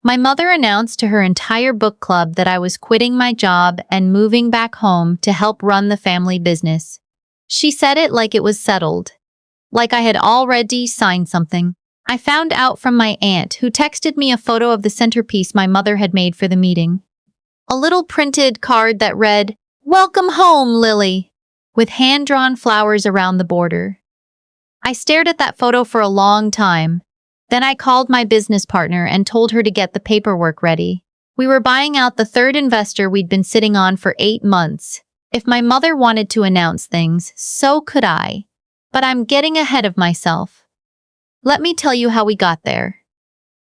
My mother announced to her entire book club that I was quitting my job and moving back home to help run the family business. She said it like it was settled, like I had already signed something. I found out from my aunt, who texted me a photo of the centerpiece my mother had made for the meeting. A little printed card that read, "Welcome home, Lily," with hand-drawn flowers around the border. I stared at that photo for a long time. Then I called my business partner and told her to get the paperwork ready. We were buying out the third investor we'd been sitting on for 8 months. If my mother wanted to announce things, so could I. But I'm getting ahead of myself. Let me tell you how we got there.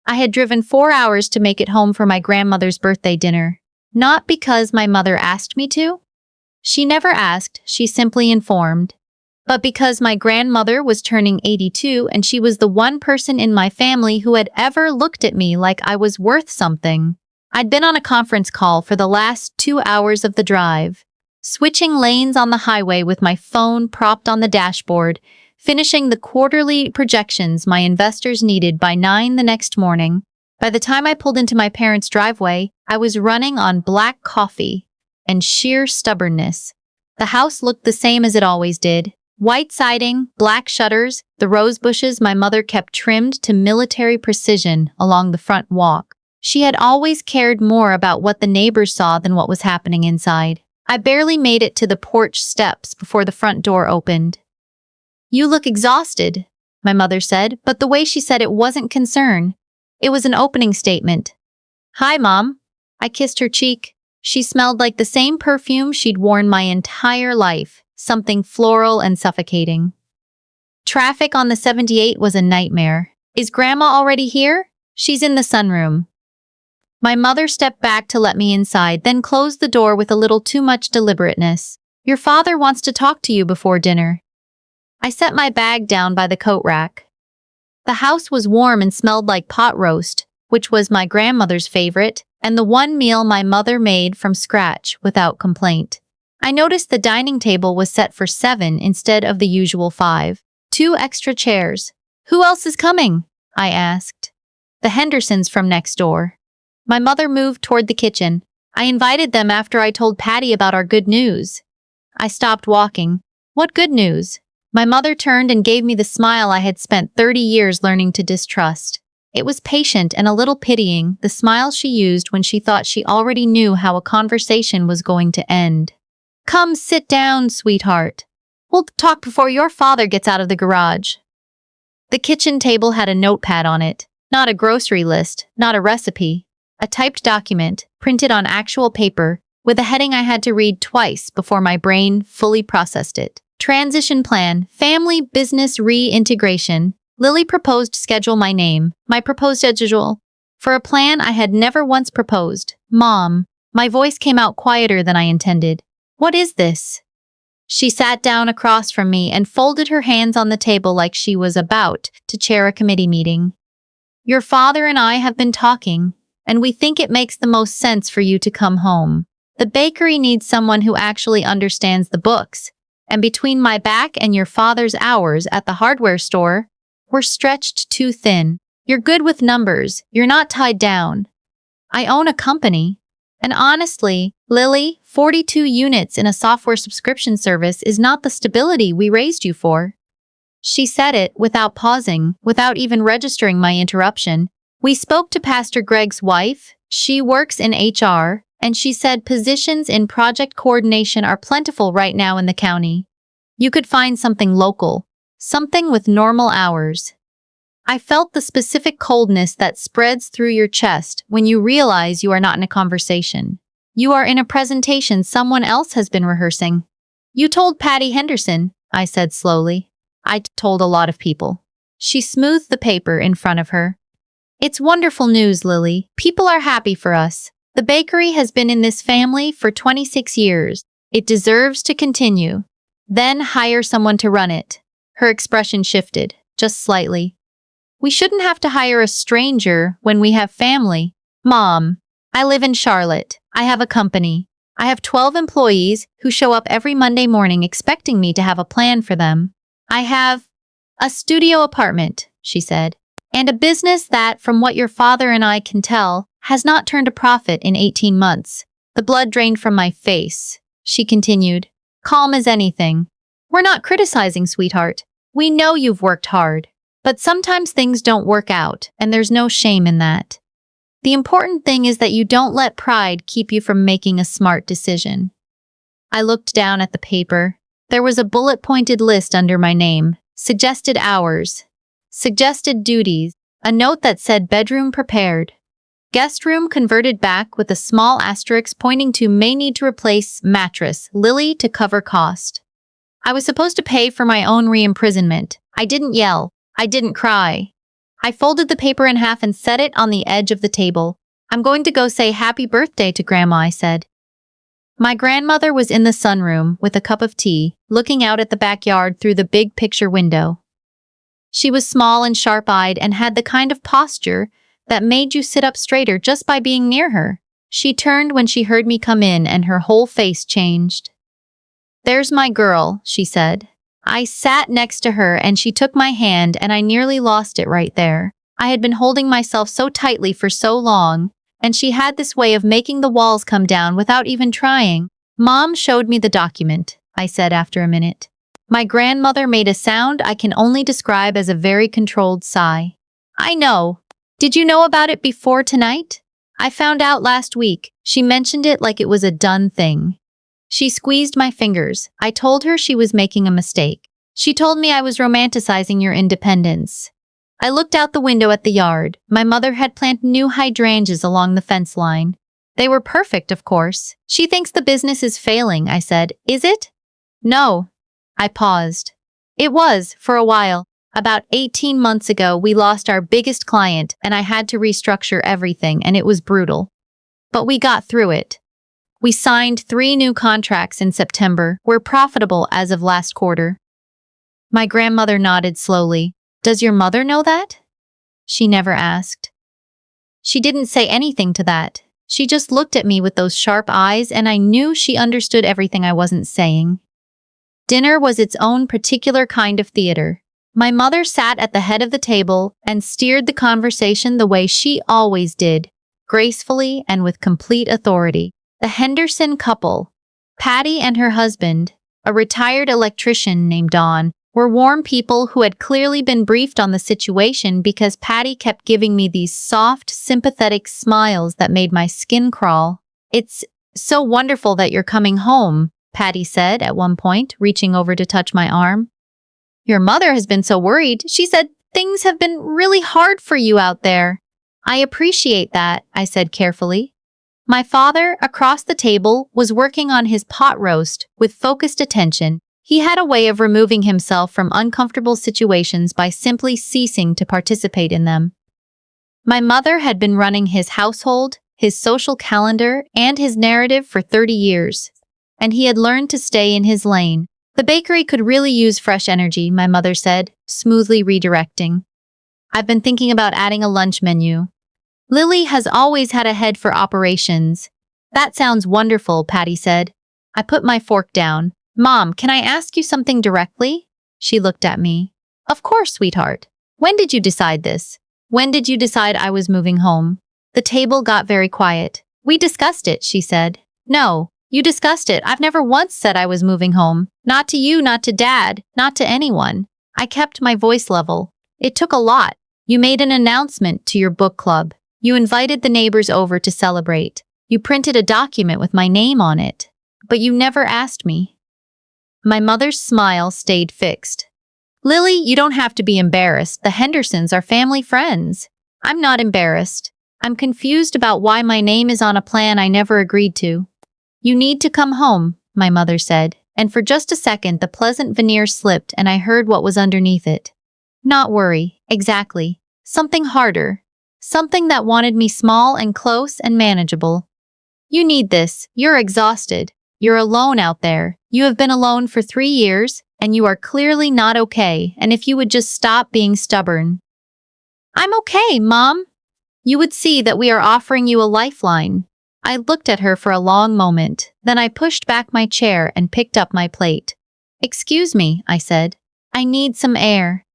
I had driven 4 hours to make it home for my grandmother's birthday dinner. Not because my mother asked me to. She never asked, she simply informed. But because my grandmother was turning 82 and she was the one person in my family who had ever looked at me like I was worth something. I'd been on a conference call for the last 2 hours of the drive, switching lanes on the highway with my phone propped on the dashboard, finishing the quarterly projections my investors needed by 9 the next morning. By the time I pulled into my parents' driveway, I was running on black coffee and sheer stubbornness. The house looked the same as it always did. White siding, black shutters, the rose bushes my mother kept trimmed to military precision along the front walk. She had always cared more about what the neighbors saw than what was happening inside. I barely made it to the porch steps before the front door opened. "You look exhausted," my mother said, but the way she said it wasn't concern. It was an opening statement. "Hi, Mom." I kissed her cheek. She smelled like the same perfume she'd worn my entire life. Something floral and suffocating. Traffic on the 78 was a nightmare. "Is Grandma already here?" "She's in the sunroom." My mother stepped back to let me inside, then closed the door with a little too much deliberateness. "Your father wants to talk to you before dinner." I set my bag down by the coat rack. The house was warm and smelled like pot roast, which was my grandmother's favorite, and the one meal my mother made from scratch without complaint. I noticed the dining table was set for 7 instead of the usual 5. 2 extra chairs. "Who else is coming?" I asked. "The Hendersons from next door." My mother moved toward the kitchen. "I invited them after I told Patty about our good news." I stopped walking. "What good news?" My mother turned and gave me the smile I had spent 30 years learning to distrust. It was patient and a little pitying, the smile she used when she thought she already knew how a conversation was going to end. "Come sit down, sweetheart. We'll talk before your father gets out of the garage." The kitchen table had a notepad on it. Not a grocery list, not a recipe. A typed document, printed on actual paper, with a heading I had to read twice before my brain fully processed it. Transition plan, family business reintegration. Lily proposed schedule my name, my proposed schedule. For a plan I had never once proposed. "Mom." My voice came out quieter than I intended. "What is this?" She sat down across from me and folded her hands on the table like she was about to chair a committee meeting. "Your father and I have been talking, and we think it makes the most sense for you to come home. The bakery needs someone who actually understands the books, and between my back and your father's hours at the hardware store, we're stretched too thin. You're good with numbers, you're not tied down. I own a company. And honestly, Lily, 42 units in a software subscription service is not the stability we raised you for." She said it without pausing, without even registering my interruption. "We spoke to Pastor Greg's wife. She works in HR, and she said positions in project coordination are plentiful right now in the county. You could find something local, something with normal hours." I felt the specific coldness that spreads through your chest when you realize you are not in a conversation. You are in a presentation someone else has been rehearsing. "You told Patty Henderson," I said slowly. "I told a lot of people." She smoothed the paper in front of her. "It's wonderful news, Lily. People are happy for us. The bakery has been in this family for 26 years. It deserves to continue. Then hire someone to run it." Her expression shifted, just slightly. "We shouldn't have to hire a stranger when we have family. Mom, I live in Charlotte. I have a company. I have 12 employees who show up every Monday morning expecting me to have a plan for them. I have a studio apartment," she said. And a business that, from what your father and I can tell, has not turned a profit in 18 months. The blood drained from my face. She continued, calm as anything. We're not criticizing, sweetheart. We know you've worked hard. But sometimes things don't work out, and there's no shame in that. The important thing is that you don't let pride keep you from making a smart decision. I looked down at the paper. There was a bullet-pointed list under my name, suggested hours, suggested duties, a note that said bedroom prepared. Guest room converted back with a small asterisk pointing to may need to replace mattress, Lily to cover cost. I was supposed to pay for my own re-imprisonment. I didn't yell. I didn't cry. I folded the paper in half and set it on the edge of the table. I'm going to go say happy birthday to Grandma, I said. My grandmother was in the sunroom with a cup of tea, looking out at the backyard through the big picture window. She was small and sharp-eyed and had the kind of posture that made you sit up straighter just by being near her. She turned when she heard me come in and her whole face changed. There's my girl, she said. I sat next to her and she took my hand and I nearly lost it right there. I had been holding myself so tightly for so long, and she had this way of making the walls come down without even trying. Mom showed me the document, I said after a minute. My grandmother made a sound I can only describe as a very controlled sigh. I know. Did you know about it before tonight? I found out last week. She mentioned it like it was a done thing. She squeezed my fingers. I told her she was making a mistake. She told me I was romanticizing your independence. I looked out the window at the yard. My mother had planted new hydrangeas along the fence line. They were perfect, of course. She thinks the business is failing, I said. Is it? No. I paused. It was, for a while. About 18 months ago, we lost our biggest client, and I had to restructure everything, and it was brutal. But we got through it. We signed 3 new contracts in September. We're profitable as of last quarter. My grandmother nodded slowly. Does your mother know that? She never asked. She didn't say anything to that. She just looked at me with those sharp eyes and I knew she understood everything I wasn't saying. Dinner was its own particular kind of theater. My mother sat at the head of the table and steered the conversation the way she always did, gracefully and with complete authority. The Henderson couple, Patty and her husband, a retired electrician named Don, were warm people who had clearly been briefed on the situation because Patty kept giving me these soft, sympathetic smiles that made my skin crawl. It's so wonderful that you're coming home, Patty said at one point, reaching over to touch my arm. Your mother has been so worried. She said things have been really hard for you out there. I appreciate that, I said carefully. My father, across the table, was working on his pot roast with focused attention. He had a way of removing himself from uncomfortable situations by simply ceasing to participate in them. My mother had been running his household, his social calendar, and his narrative for 30 years, and he had learned to stay in his lane. The bakery could really use fresh energy, my mother said, smoothly redirecting. I've been thinking about adding a lunch menu. Lily has always had a head for operations. That sounds wonderful, Patty said. I put my fork down. Mom, can I ask you something directly? She looked at me. Of course, sweetheart. When did you decide this? When did you decide I was moving home? The table got very quiet. We discussed it, she said. No, you discussed it. I've never once said I was moving home. Not to you, not to Dad, not to anyone. I kept my voice level. It took a lot. You made an announcement to your book club. You invited the neighbors over to celebrate. You printed a document with my name on it. But you never asked me. My mother's smile stayed fixed. Lily, you don't have to be embarrassed. The Hendersons are family friends. I'm not embarrassed. I'm confused about why my name is on a plan I never agreed to. You need to come home, my mother said, and for just a second the pleasant veneer slipped and I heard what was underneath it. Not worry, exactly. Something harder. Something that wanted me small and close and manageable. You need this. You're exhausted. You're alone out there. You have been alone for 3 years, and you are clearly not okay, and if you would just stop being stubborn. I'm okay, Mom. You would see that we are offering you a lifeline. I looked at her for a long moment, then I pushed back my chair and picked up my plate. Excuse me, I said. I need some air.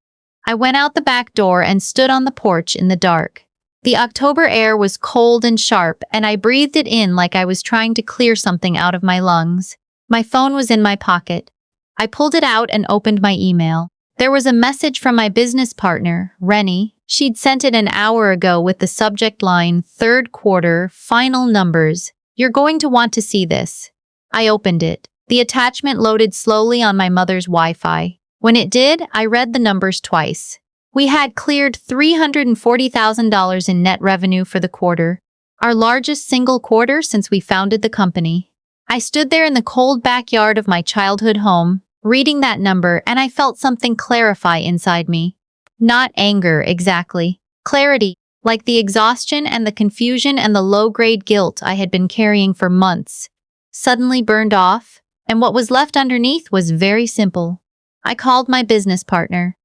I went out the back door and stood on the porch in the dark. The October air was cold and sharp, and I breathed it in like I was trying to clear something out of my lungs. My phone was in my pocket. I pulled it out and opened my email. There was a message from my business partner, Rennie. She'd sent it an hour ago with the subject line, "Third quarter, final numbers. You're going to want to see this." I opened it. The attachment loaded slowly on my mother's Wi-Fi. When it did, I read the numbers twice. We had cleared $340,000 in net revenue for the quarter, our largest single quarter since we founded the company. I stood there in the cold backyard of my childhood home, reading that number, and I felt something clarify inside me. Not anger, exactly. Clarity, like the exhaustion and the confusion and the low-grade guilt I had been carrying for months, suddenly burned off, and what was left underneath was very simple. I called my business partner.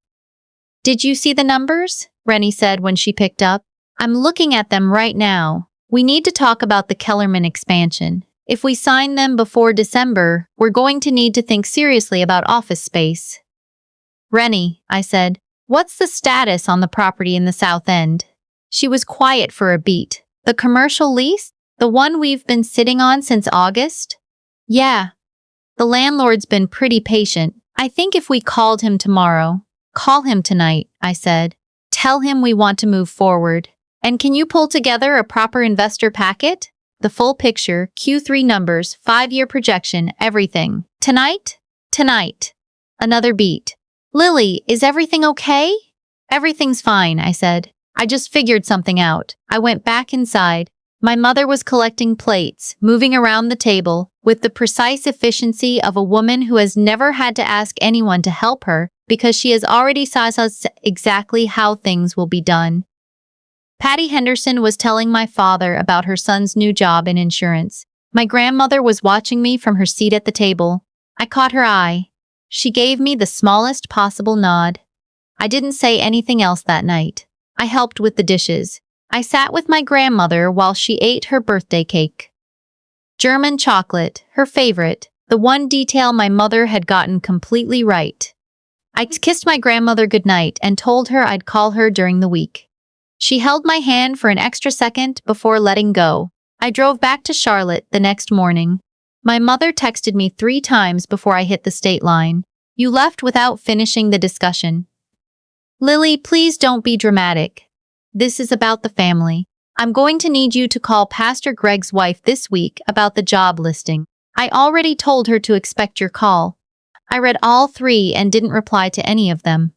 "Did you see the numbers?" Rennie said when she picked up. "I'm looking at them right now. We need to talk about the Kellerman expansion. If we sign them before December, we're going to need to think seriously about office space." "Rennie," I said, "what's the status on the property in the South End?" She was quiet for a beat. "The commercial lease? The one we've been sitting on since August?" "Yeah. The landlord's been pretty patient. I think if we called him tomorrow—" "Call him tonight," I said. "Tell him we want to move forward. And can you pull together a proper investor packet? The full picture, Q3 numbers, 5-year projection, everything. Tonight?" "Tonight." Another beat. "Lily, is everything okay?" "Everything's fine," I said. "I just figured something out." I went back inside. My mother was collecting plates, moving around the table, with the precise efficiency of a woman who has never had to ask anyone to help her because she has already said exactly how things will be done. Patty Henderson was telling my father about her son's new job in insurance. My grandmother was watching me from her seat at the table. I caught her eye. She gave me the smallest possible nod. I didn't say anything else that night. I helped with the dishes. I sat with my grandmother while she ate her birthday cake. German chocolate, her favorite, the one detail my mother had gotten completely right. I kissed my grandmother goodnight and told her I'd call her during the week. She held my hand for an extra second before letting go. I drove back to Charlotte the next morning. My mother texted me 3 times before I hit the state line. "You left without finishing the discussion." "Lily, please don't be dramatic. This is about the family. I'm going to need you to call Pastor Greg's wife this week about the job listing. I already told her to expect your call." I read all 3 and didn't reply to any of them.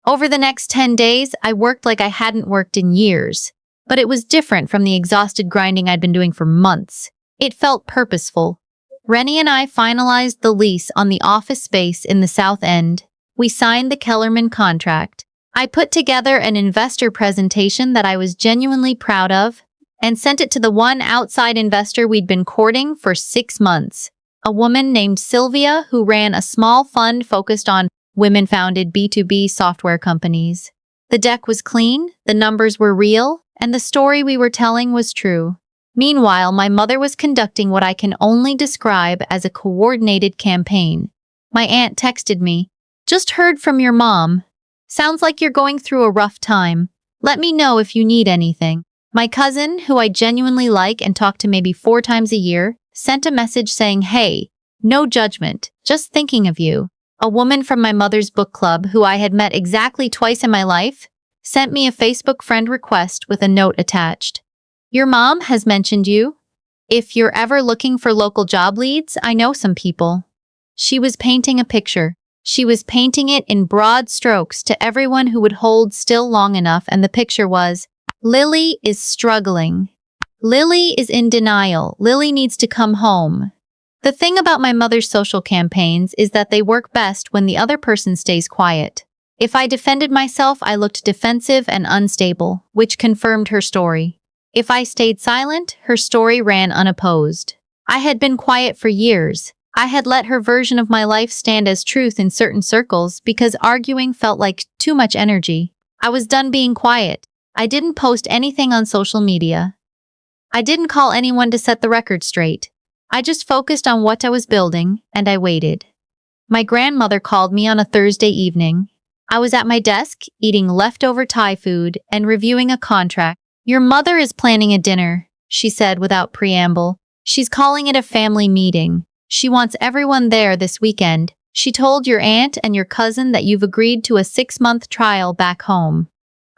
Over the next 10 days, I worked like I hadn't worked in years. But it was different from the exhausted grinding I'd been doing for months. It felt purposeful. Rennie and I finalized the lease on the office space in the South End. We signed the Kellerman contract. I put together an investor presentation that I was genuinely proud of and sent it to the one outside investor we'd been courting for 6 months, a woman named Sylvia who ran a small fund focused on women-founded B2B software companies. The deck was clean, the numbers were real, and the story we were telling was true. Meanwhile, my mother was conducting what I can only describe as a coordinated campaign. My aunt texted me, "Just heard from your mom. Sounds like you're going through a rough time. Let me know if you need anything." My cousin, who I genuinely like and talk to maybe 4 times a year, sent a message saying, "Hey, no judgment, just thinking of you." A woman from my mother's book club, who I had met exactly twice in my life, sent me a Facebook friend request with a note attached. "Your mom has mentioned you. If you're ever looking for local job leads, I know some people." She was painting a picture. She was painting it in broad strokes to everyone who would hold still long enough, and the picture was, "Lily is struggling. Lily is in denial. Lily needs to come home." The thing about my mother's social campaigns is that they work best when the other person stays quiet. If I defended myself, I looked defensive and unstable, which confirmed her story. If I stayed silent, her story ran unopposed. I had been quiet for years. I had let her version of my life stand as truth in certain circles because arguing felt like too much energy. I was done being quiet. I didn't post anything on social media. I didn't call anyone to set the record straight. I just focused on what I was building, and I waited. My grandmother called me on a Thursday evening. I was at my desk, eating leftover Thai food and reviewing a contract. Your mother is planning a dinner, she said without preamble. She's calling it a family meeting. She wants everyone there this weekend. She told your aunt and your cousin that you've agreed to a 6-month trial back home.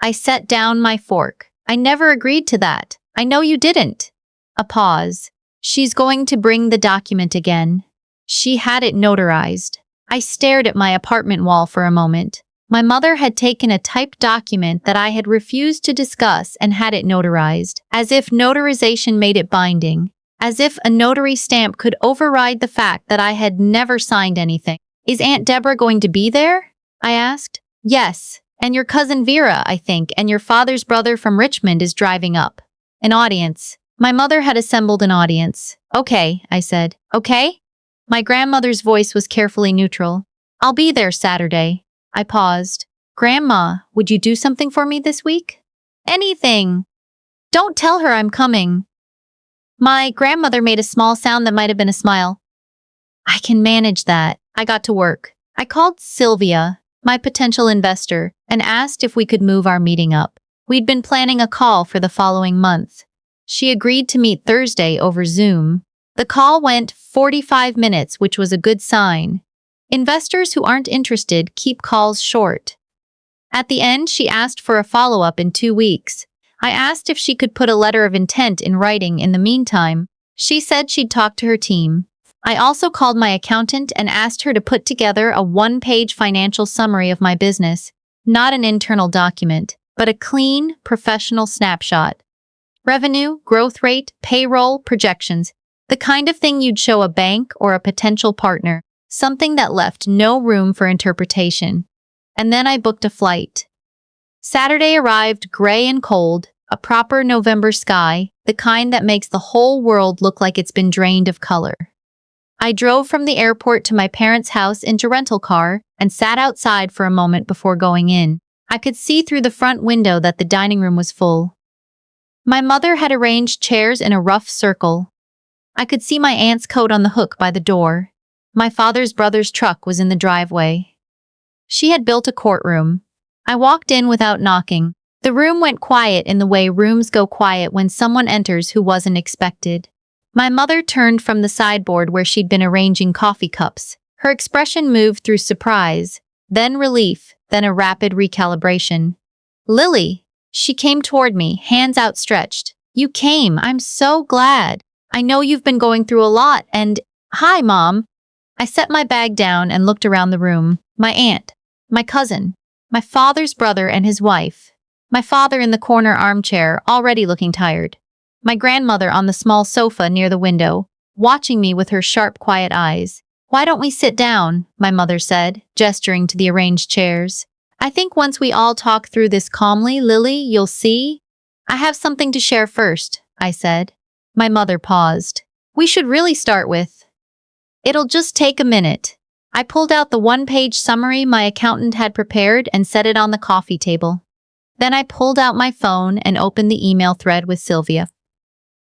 I set down my fork. I never agreed to that. I know you didn't. A pause. She's going to bring the document again. She had it notarized. I stared at my apartment wall for a moment. My mother had taken a typed document that I had refused to discuss and had it notarized, as if notarization made it binding, as if a notary stamp could override the fact that I had never signed anything. Is Aunt Deborah going to be there? I asked. Yes, and your cousin Vera, I think, and your father's brother from Richmond is driving up. An audience. My mother had assembled an audience. Okay, I said. Okay? My grandmother's voice was carefully neutral. I'll be there Saturday. I paused. Grandma, would you do something for me this week? Anything. Don't tell her I'm coming. My grandmother made a small sound that might have been a smile. I can manage that. I got to work. I called Sylvia, my potential investor, and asked if we could move our meeting up. We'd been planning a call for the following month. She agreed to meet Thursday over Zoom. The call went 45 minutes, which was a good sign. Investors who aren't interested keep calls short. At the end, she asked for a follow-up in 2 weeks. I asked if she could put a letter of intent in writing in the meantime. She said she'd talk to her team. I also called my accountant and asked her to put together a 1-page financial summary of my business, not an internal document, but a clean, professional snapshot. Revenue, growth rate, payroll, projections, the kind of thing you'd show a bank or a potential partner, something that left no room for interpretation. And then I booked a flight. Saturday arrived gray and cold, a proper November sky, the kind that makes the whole world look like it's been drained of color. I drove from the airport to my parents' house into rental car and sat outside for a moment before going in. I could see through the front window that the dining room was full. My mother had arranged chairs in a rough circle. I could see my aunt's coat on the hook by the door. My father's brother's truck was in the driveway. She had built a courtroom. I walked in without knocking. The room went quiet in the way rooms go quiet when someone enters who wasn't expected. My mother turned from the sideboard where she'd been arranging coffee cups. Her expression moved through surprise, then relief, then a rapid recalibration. Lily! She came toward me, hands outstretched. You came. I'm so glad. I know you've been going through a lot and… Hi, Mom. I set my bag down and looked around the room. My aunt, my cousin, my father's brother and his wife. My father in the corner armchair, already looking tired. My grandmother on the small sofa near the window, watching me with her sharp, quiet eyes. Why don't we sit down? My mother said, gesturing to the arranged chairs. I think once we all talk through this calmly, Lily, you'll see. I have something to share first, I said. My mother paused. We should really start with… It'll just take a minute. I pulled out the 1-page summary my accountant had prepared and set it on the coffee table. Then I pulled out my phone and opened the email thread with Sylvia.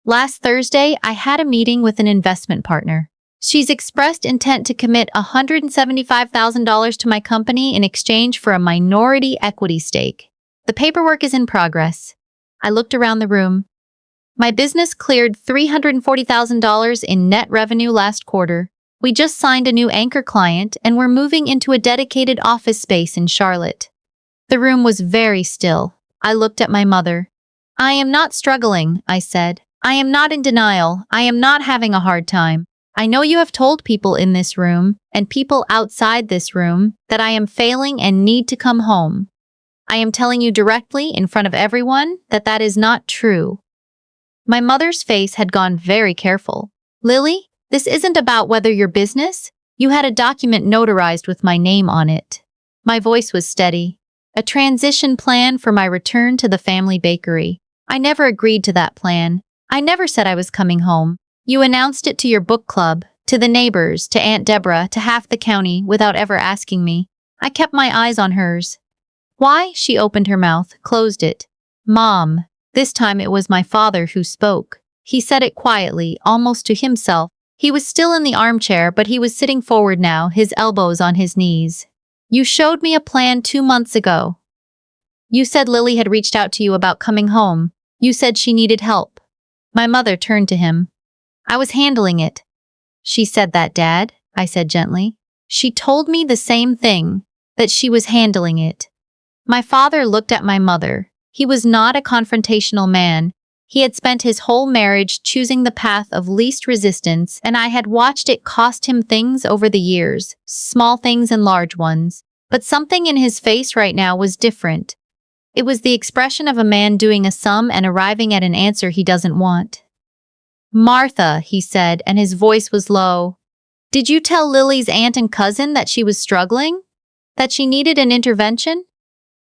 Last Thursday, I had a meeting with an investment partner. She's expressed intent to commit $175,000 to my company in exchange for a minority equity stake. The paperwork is in progress. I looked around the room. My business cleared $340,000 in net revenue last quarter. We just signed a new anchor client and we're moving into a dedicated office space in Charlotte. The room was very still. I looked at my mother. I am not struggling, I said. I am not in denial. I am not having a hard time. I know you have told people in this room and people outside this room that I am failing and need to come home. I am telling you directly in front of everyone that that is not true. My mother's face had gone very careful. Lily, this isn't about whether your business. You had a document notarized with my name on it. My voice was steady. A transition plan for my return to the family bakery. I never agreed to that plan. I never said I was coming home. You announced it to your book club, to the neighbors, to Aunt Deborah, to half the county without ever asking me. I kept my eyes on hers. Why? She opened her mouth, closed it. Mom. This time it was my father who spoke. He said it quietly, almost to himself. He was still in the armchair, but he was sitting forward now, his elbows on his knees. You showed me a plan 2 months ago. You said Lily had reached out to you about coming home. You said she needed help. My mother turned to him. I was handling it. She said that, Dad, I said gently. She told me the same thing, that she was handling it. My father looked at my mother. He was not a confrontational man. He had spent his whole marriage choosing the path of least resistance, and I had watched it cost him things over the years, small things and large ones. But something in his face right now was different. It was the expression of a man doing a sum and arriving at an answer he doesn't want. Martha, he said, and his voice was low. Did you tell Lily's aunt and cousin that she was struggling? That she needed an intervention?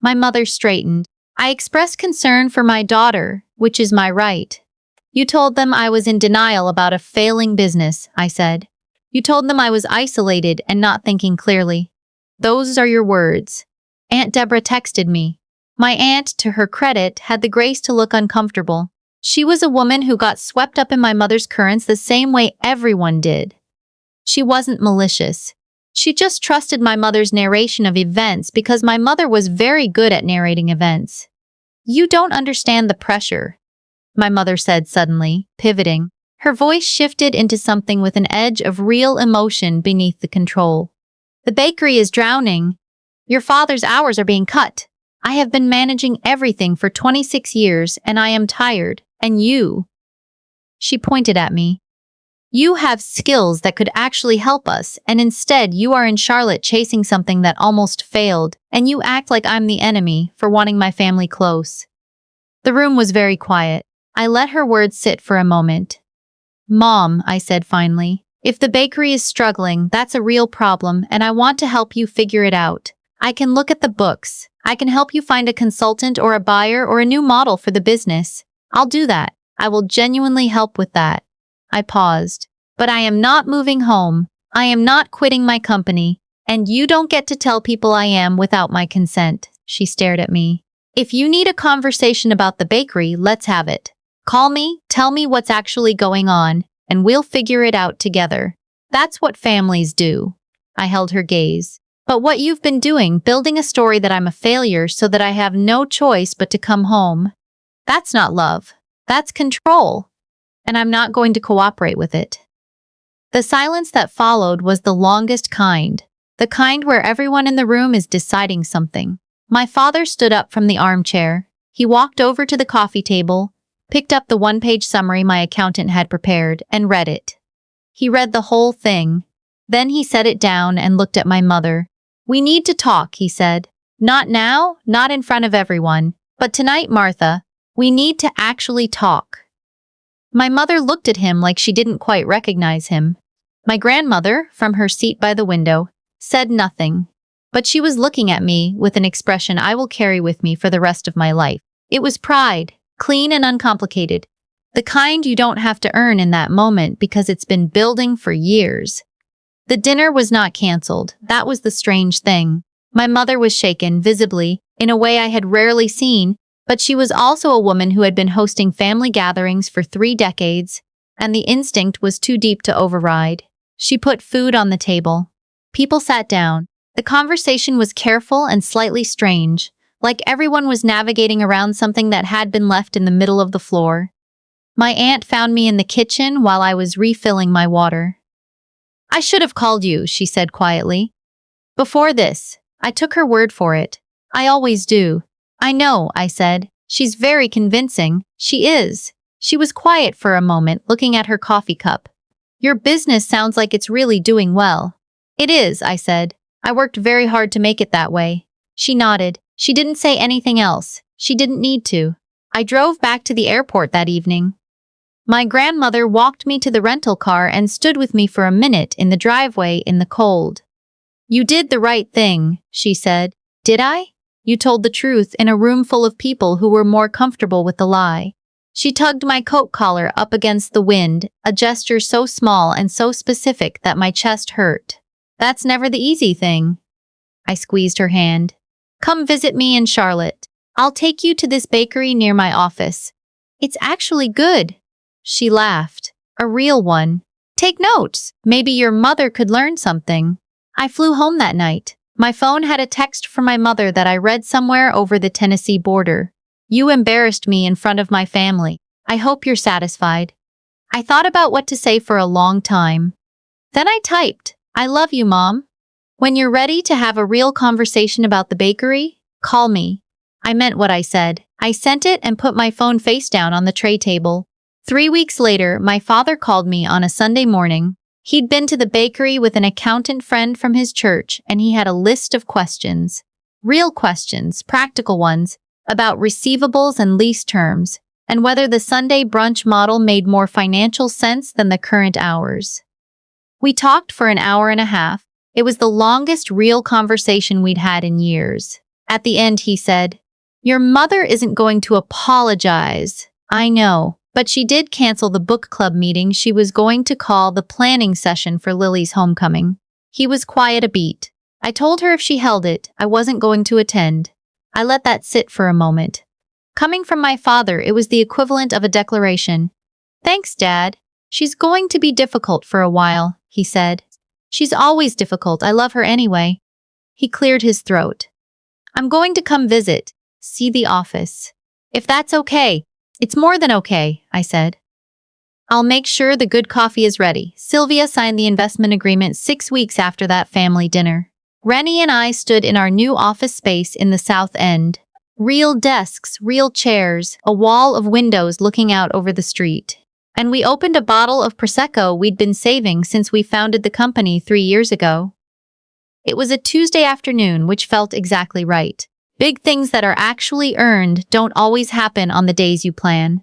My mother straightened. I expressed concern for my daughter, which is my right. You told them I was in denial about a failing business, I said. You told them I was isolated and not thinking clearly. Those are your words. Aunt Deborah texted me. My aunt, to her credit, had the grace to look uncomfortable. She was a woman who got swept up in my mother's currents the same way everyone did. She wasn't malicious. She just trusted my mother's narration of events because my mother was very good at narrating events. You don't understand the pressure, my mother said suddenly, pivoting. Her voice shifted into something with an edge of real emotion beneath the control. The bakery is drowning. Your father's hours are being cut. I have been managing everything for 26 years and I am tired. And you. She pointed at me. You have skills that could actually help us, and instead you are in Charlotte chasing something that almost failed, and you act like I'm the enemy for wanting my family close. The room was very quiet. I let her words sit for a moment. Mom, I said finally, if the bakery is struggling, that's a real problem, and I want to help you figure it out. I can look at the books. I can help you find a consultant or a buyer or a new model for the business. I'll do that. I will genuinely help with that. I paused. But I am not moving home. I am not quitting my company. And you don't get to tell people I am without my consent. She stared at me. If you need a conversation about the bakery, let's have it. Call me, tell me what's actually going on, and we'll figure it out together. That's what families do. I held her gaze. But what you've been doing, building a story that I'm a failure so that I have no choice but to come home. That's not love. That's control. And I'm not going to cooperate with it. The silence that followed was the longest kind. The kind where everyone in the room is deciding something. My father stood up from the armchair. He walked over to the coffee table, picked up the one-page summary my accountant had prepared, and read it. He read the whole thing. Then he set it down and looked at my mother. We need to talk, he said. Not now, not in front of everyone, but tonight, Martha. We need to actually talk. My mother looked at him like she didn't quite recognize him. My grandmother, from her seat by the window, said nothing. But she was looking at me with an expression I will carry with me for the rest of my life. It was pride, clean and uncomplicated. The kind you don't have to earn in that moment because it's been building for years. The dinner was not canceled. That was the strange thing. My mother was shaken, visibly, in a way I had rarely seen, but she was also a woman who had been hosting family gatherings for 3 decades, and the instinct was too deep to override. She put food on the table. People sat down. The conversation was careful and slightly strange, like everyone was navigating around something that had been left in the middle of the floor. My aunt found me in the kitchen while I was refilling my water. I should have called you, she said quietly. Before this, I took her word for it. I always do. I know, I said. She's very convincing. She is. She was quiet for a moment, looking at her coffee cup. Your business sounds like it's really doing well. It is, I said. I worked very hard to make it that way. She nodded. She didn't say anything else. She didn't need to. I drove back to the airport that evening. My grandmother walked me to the rental car and stood with me for a minute in the driveway in the cold. You did the right thing, she said. Did I? You told the truth in a room full of people who were more comfortable with the lie. She tugged my coat collar up against the wind, a gesture so small and so specific that my chest hurt. That's never the easy thing. I squeezed her hand. Come visit me in Charlotte. I'll take you to this bakery near my office. It's actually good. She laughed. A real one. Take notes. Maybe your mother could learn something. I flew home that night. My phone had a text from my mother that I read somewhere over the Tennessee border. You embarrassed me in front of my family. I hope you're satisfied. I thought about what to say for a long time. Then I typed, I love you, Mom. When you're ready to have a real conversation about the bakery, call me. I meant what I said. I sent it and put my phone face down on the tray table. 3 weeks later, my father called me on a Sunday morning. He'd been to the bakery with an accountant friend from his church, and he had a list of questions. Real questions, practical ones, about receivables and lease terms, and whether the Sunday brunch model made more financial sense than the current hours. We talked for an hour and a half. It was the longest real conversation we'd had in years. At the end, he said, Your mother isn't going to apologize. I know, but she did cancel the book club meeting she was going to call the planning session for Lily's homecoming. He was quiet a beat. I told her if she held it, I wasn't going to attend. I let that sit for a moment. Coming from my father, it was the equivalent of a declaration. Thanks, Dad. She's going to be difficult for a while, he said. She's always difficult. I love her anyway. He cleared his throat. I'm going to come visit, see the office. If that's okay. It's more than okay, I said. I'll make sure the good coffee is ready. Sylvia signed the investment agreement 6 weeks after that family dinner. Rennie and I stood in our new office space in the South End. Real desks, real chairs, a wall of windows looking out over the street. And we opened a bottle of Prosecco we'd been saving since we founded the company 3 years ago. It was a Tuesday afternoon, which felt exactly right. Big things that are actually earned don't always happen on the days you plan.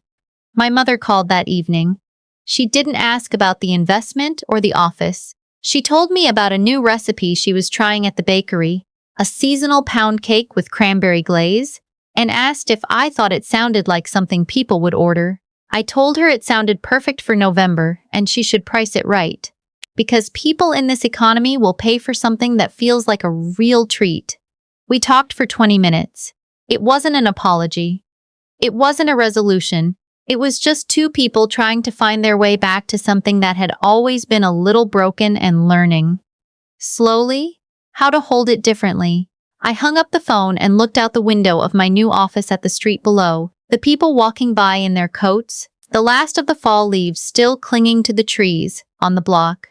My mother called that evening. She didn't ask about the investment or the office. She told me about a new recipe she was trying at the bakery, a seasonal pound cake with cranberry glaze, and asked if I thought it sounded like something people would order. I told her it sounded perfect for November and she should price it right. Because people in this economy will pay for something that feels like a real treat. We talked for 20 minutes. It wasn't an apology. It wasn't a resolution. It was just two people trying to find their way back to something that had always been a little broken and learning. Slowly, how to hold it differently. I hung up the phone and looked out the window of my new office at the street below, the people walking by in their coats, the last of the fall leaves still clinging to the trees on the block.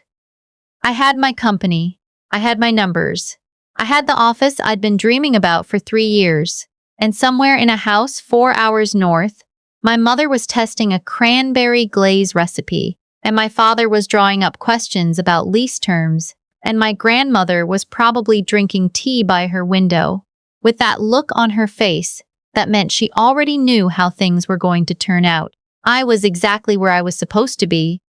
I had my company. I had my numbers. I had the office I'd been dreaming about for 3 years. And somewhere in a house 4 hours north, my mother was testing a cranberry glaze recipe, and my father was drawing up questions about lease terms, and my grandmother was probably drinking tea by her window, with that look on her face that meant she already knew how things were going to turn out. I was exactly where I was supposed to be,